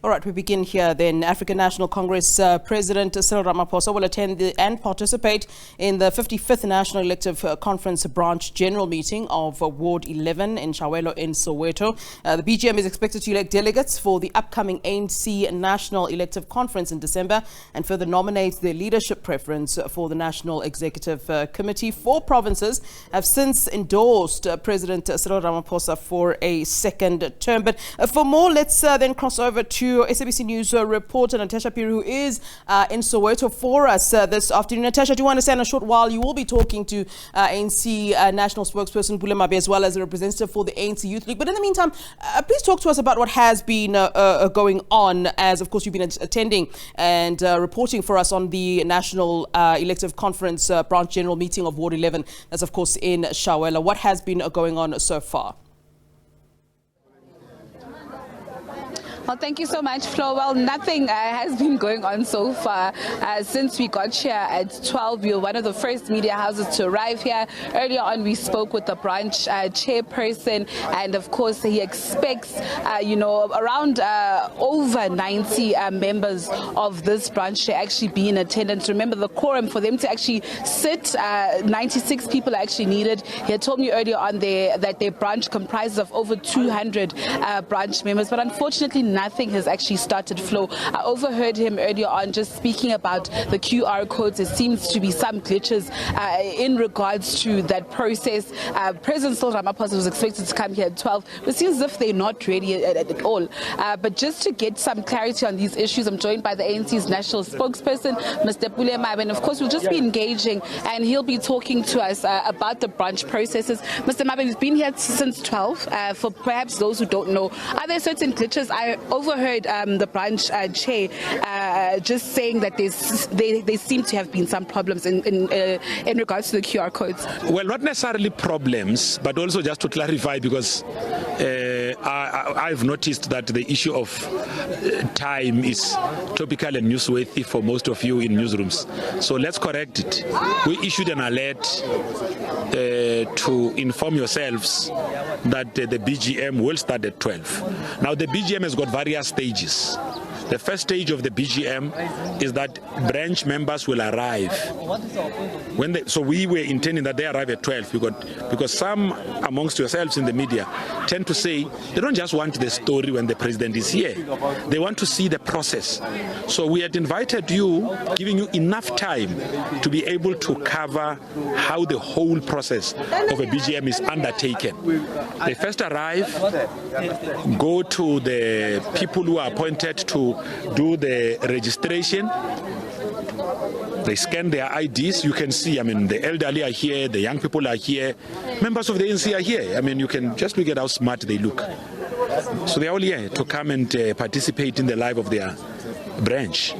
All right, we begin here then. African National Congress President Cyril Ramaphosa will attend and participate in the 55th National Elective Conference Branch General Meeting of Ward 11 in Chiawelo in Soweto. The BGM is expected to elect delegates for the upcoming ANC National Elective Conference in December and further nominate their leadership preference for the National Executive Committee. 4 provinces have since endorsed President Cyril Ramaphosa for a second term. But for more, let's then cross over to Sabc News reporter Natasha Phiri, who is in Soweto for us this afternoon. Natasha, do you want to say in a short while you will be talking to ANC National Spokesperson Bulemabe as well as a representative for the ANC Youth League. But in the meantime, please talk to us about what has been going on, as of course you've been attending and reporting for us on the National Elective Conference Branch General Meeting of Ward 11. That's of course in Chiawelo. What has been going on so far? Well, thank you so much, Flo. Well, nothing has been going on so far since we got here at 12. We were one of the first media houses to arrive here. Earlier on, we spoke with the branch chairperson, and of course, he expects, around over 90 members of this branch to actually be in attendance. Remember, the quorum for them to actually sit, 96 people are actually needed. He had told me earlier on that their branch comprises of over 200 branch members, but unfortunately, nothing has actually started, Flo. I overheard him earlier on just speaking about the QR codes. There seems to be some glitches in regards to that process. President Cyril Ramaphosa was expected to come here at 12. It seems as if they're not ready at all. But just to get some clarity on these issues, I'm joined by the ANC's national spokesperson, Mr. Bulemabe, and of course we'll just be engaging and he'll be talking to us about the branch processes. Mr. Mabe, we've been here since 12. For perhaps those who don't know, are there certain glitches? I overheard the branch chair just saying that there seem to have been some problems in regards to the QR codes. Well, not necessarily problems, but also just to clarify, because I've noticed that the issue of time is topical and newsworthy for most of you in newsrooms. So let's correct it. We issued an alert to inform yourselves that the BGM will start at 12. Now, the BGM has got various stages. The first stage of the BGM is that branch members will arrive. So we were intending that they arrive at 12 because some amongst yourselves in the media tend to say they don't just want the story when the president is here. They want to see the process. So we had invited you, giving you enough time to be able to cover how the whole process of a BGM is undertaken. They first arrive, go to the people who are appointed to do the registration. They scan their IDs. You can see, the elderly are here, the young people are here, members of the ANC are here. You can just look at how smart they look. So they're all here to come and participate in the life of their branch.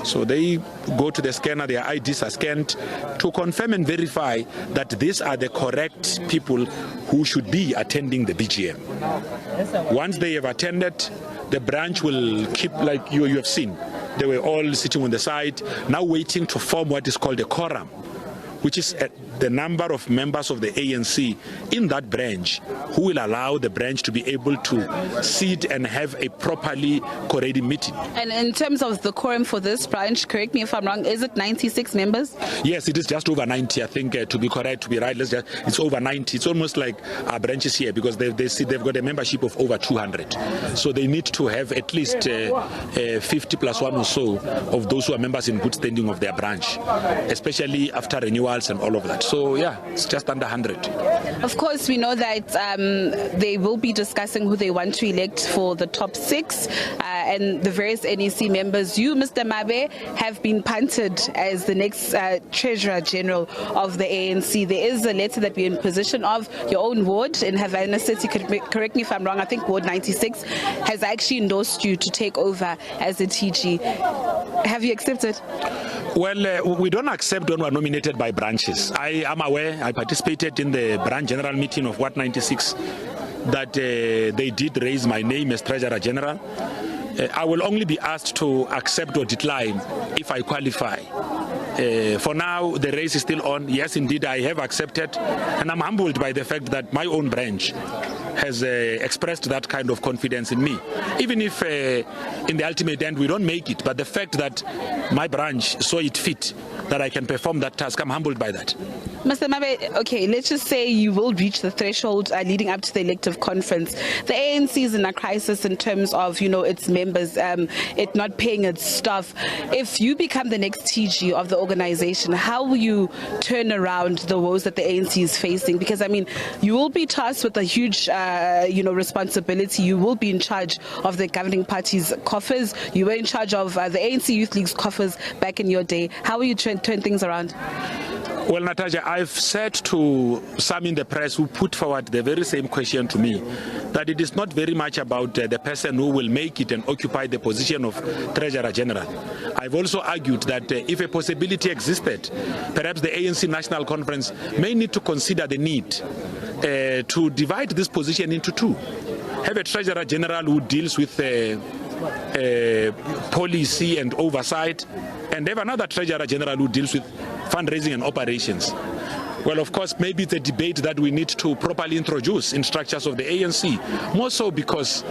So they go to the scanner, their IDs are scanned to confirm and verify that these are the correct people who should be attending the BGM. Once they have attended, the branch will keep, like you have seen, they were all sitting on the side, now waiting to form what is called a quorum, which is the number of members of the ANC in that branch who will allow the branch to be able to sit and have a properly coordinated meeting. And in terms of the quorum for this branch, correct me if I'm wrong, is it 96 members? Yes, it is just over 90, I think, to be correct, to be right. It's over 90. It's almost like our branches here because they've got a membership of over 200. So they need to have at least 50 plus 1 or so of those who are members in good standing of their branch, especially after renewals and all of that. So yeah, it's just under 100. Of course, we know that they will be discussing who they want to elect for the top 6 and the various NEC members. You, Mr. Mabe, have been punted as the next Treasurer General of the ANC. There is a letter that we're in possession of. Your own ward in Havana City, correct me if I'm wrong, I think Ward 96 has actually endorsed you to take over as the TG. Have you accepted? Well, we don't accept when we're nominated by branches. I am aware, I participated in the branch general meeting of Ward 96, that they did raise my name as Treasurer General. I will only be asked to accept or decline if I qualify. For now, the race is still on. Yes, indeed, I have accepted, and I'm humbled by the fact that my own branch has expressed that kind of confidence in me. Even if in the ultimate end we don't make it, but the fact that my branch saw it fit that I can perform that task, I'm humbled by that. Mr. Mabe, okay, let's just say you will reach the threshold leading up to the elective conference. The ANC is in a crisis in terms of, its members, it not paying its staff. If you become the next TG of the organization, how will you turn around the woes that the ANC is facing? Because, you will be tasked with a huge, responsibility. You will be in charge of the governing party's coffers. You were in charge of the ANC Youth League's coffers back in your day. How will you turn things around? Well, Natasha, I've said to some in the press who put forward the very same question to me that it is not very much about the person who will make it and occupy the position of Treasurer General. I've also argued that if a possibility existed, perhaps the ANC National Conference may need to consider the need to divide this position into two. Have a Treasurer General who deals with policy and oversight, and have another Treasurer General who deals with fundraising and operations. Well, of course, maybe it's a debate that we need to properly introduce in structures of the ANC, more so because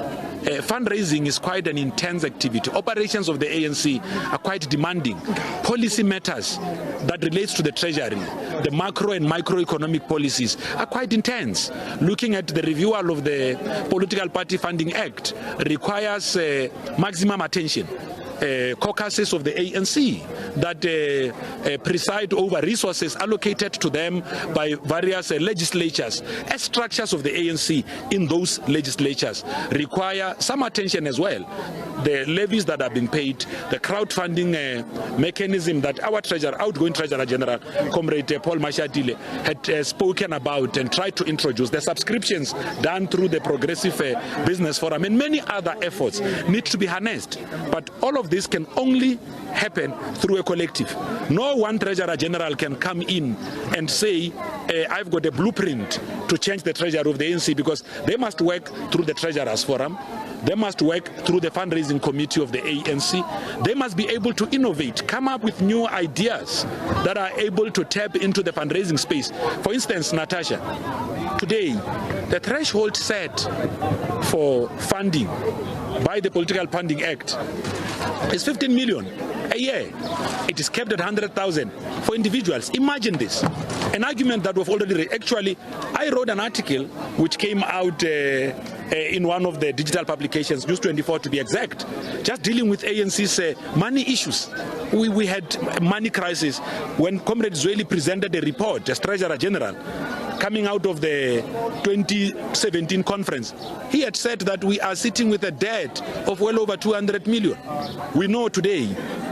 fundraising is quite an intense activity. Operations of the ANC are quite demanding. Policy matters that relates to the treasury, the macro and microeconomic policies are quite intense. Looking at the renewal of the Political Party Funding Act requires maximum attention. Caucuses of the ANC that preside over resources allocated to them by various legislatures. As structures of the ANC in those legislatures require some attention as well. The levies that are being paid, the crowdfunding mechanism that our outgoing Treasurer General, Comrade Paul Mashatile, had spoken about and tried to introduce, the subscriptions done through the Progressive Business Forum and many other efforts need to be harnessed. But all of this can only happen through a collective. No one Treasurer General can come in and say, I've got a blueprint to change the treasury of the ANC, because they must work through the Treasurers Forum. They must work through the fundraising committee of the ANC. They must be able to innovate, come up with new ideas that are able to tap into the fundraising space. For instance, Natasha, today, the threshold set for funding by the Political Funding Act is 15 million a year. It is kept at 100,000 for individuals. Imagine this. An argument that we've already read. Actually, I wrote an article which came out in one of the digital publications, News 24 to be exact, just dealing with ANC's money issues. We had money crisis when Comrade Zweli presented a report as Treasurer General coming out of the 2017 conference. He had said that we are sitting with a debt of well over 200 million. We know today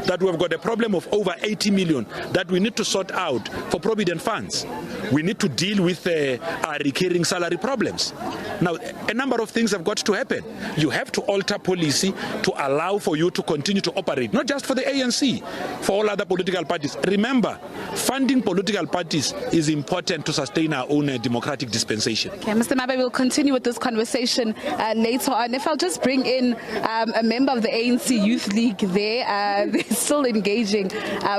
that we've got a problem of over 80 million that we need to sort out for provident funds. We need to deal with our recurring salary problems. Now, a number of things have got to happen. You have to alter policy to allow for you to continue to operate, not just for the ANC, for all other political parties. Remember, funding political parties is important to sustain our own democratic dispensation. Okay, Mr. Mabe, we'll continue with this conversation later on. If I'll just bring in a member of the ANC Youth League there, they're still engaging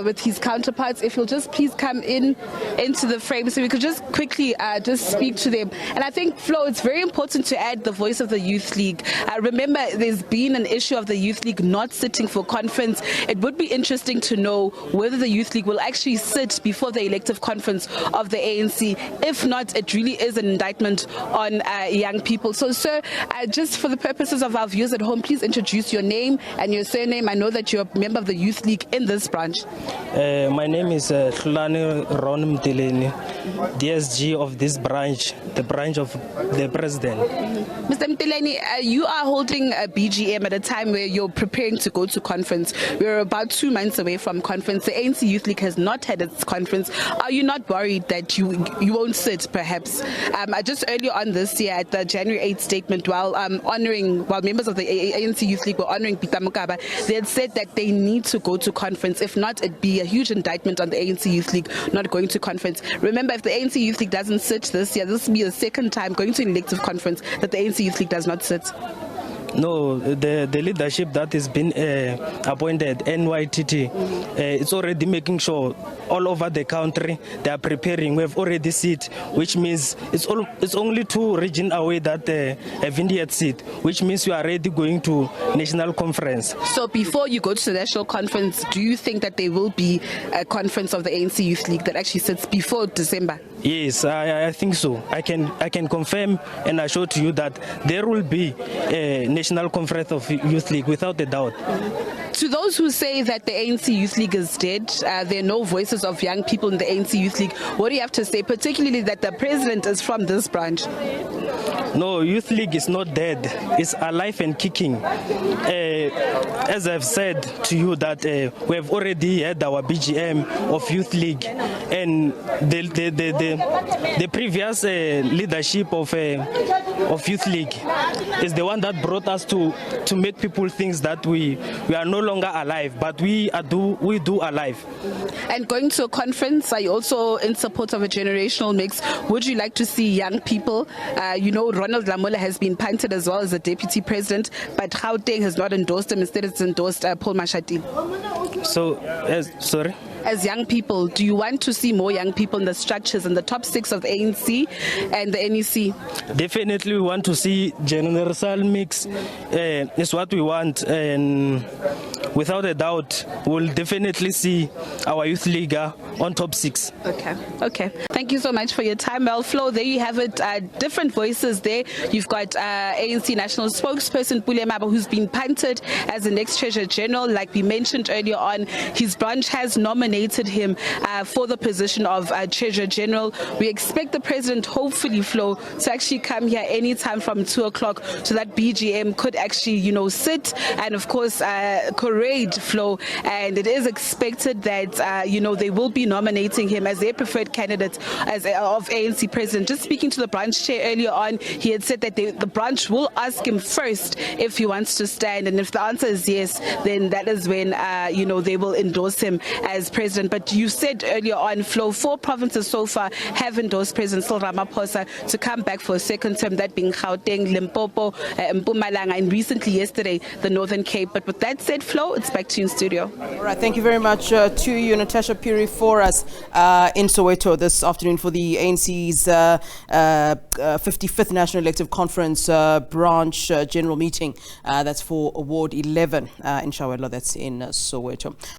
with his counterparts. If you'll just please come into the frame so we could just quickly just speak to them. And I think, Flo, it's very important to add the voice of the Youth League. Remember, there's been an issue of the Youth League not sitting for conference. It would be interesting to know whether the Youth League will actually sit before the elective conference of the ANC. If not, it really is an indictment on young people. So, sir, just for the purposes of our viewers at home, please introduce your name and your surname. I know that you're a member of the Youth League in this branch. My name is Hlani Ron Mtileni, DSG of this branch, the branch of the President. Mr. Mtileni, you are holding a BGM at a time where you're preparing to go to conference. We're about 2 months away from conference. The ANC Youth League has not had its conference. Are you not worried that you won't sit, perhaps? Just earlier on this year, at the January 8th statement, while members of the ANC Youth League were honoring Peter Mokaba, they had said that they need to go to conference. If not, it'd be a huge indictment on the ANC Youth League not going to conference. Remember, if the ANC Youth League doesn't sit this year, this will be the second time going to an elective conference that the ANC Youth League does not sit. No, the leadership that has been appointed, NYTT, it's already making sure all over the country they are preparing. We have already seat, which means it's only 2 regions away that haven't yet seat, which means we are already going to national conference. So before you go to the national conference, do you think that there will be a conference of the ANC Youth League that actually sits before December? Yes, I think so. I can confirm and assure to you that there will be a national conference of Youth League without a doubt. To those who say that the ANC Youth League is dead, there are no voices of young people in the ANC Youth League, what do you have to say, particularly that the president is from this branch? No, Youth League is not dead. It's alive and kicking. As I've said to you that we have already had our BGM of Youth League, and the previous leadership of Youth League is the one that brought us to make people think that we are no longer alive, but we do alive. And going to a conference, are you also in support of a generational mix? Would you like to see young people? Ronald Lamola has been punted as well as the deputy president, but Gauteng has not endorsed him. Instead, it's endorsed Paul Mashatile. So, sorry? As young people, do you want to see more young people in the structures in the top 6 of the ANC and the NEC? Definitely, we want to see universal mix. Is what we want, and without a doubt, we'll definitely see our youth league on top 6. Okay. Thank you so much for your time, Flo. There you have it. Different voices there. You've got ANC National Spokesperson Pule Maba, who's been punted as the next Treasurer General. Like we mentioned earlier on, his branch has nominated him for the position of Treasurer General. We expect the president, hopefully, Flo, to actually come here anytime from 2 o'clock, so that BGM could actually, sit and, of course, parade, Flo. And it is expected that, they will be nominating him as their preferred candidate of ANC president. Just speaking to the branch chair earlier on, he had said that the branch will ask him first if he wants to stand, and if the answer is yes, then that is when they will endorse him as president. But you said earlier on, Flo, 4 provinces so far have endorsed President Cyril Ramaphosa to come back for a second term, that being Gauteng, Limpopo, Mpumalanga, and recently yesterday the Northern Cape. But with that said, Flo, it's back to you in studio. All right, thank you very much to you, Natasha Phiri, for us in Soweto this afternoon for the ANC's 55th National Elective Conference branch general meeting. That's for Ward 11 in Chiawelo, that's in Soweto.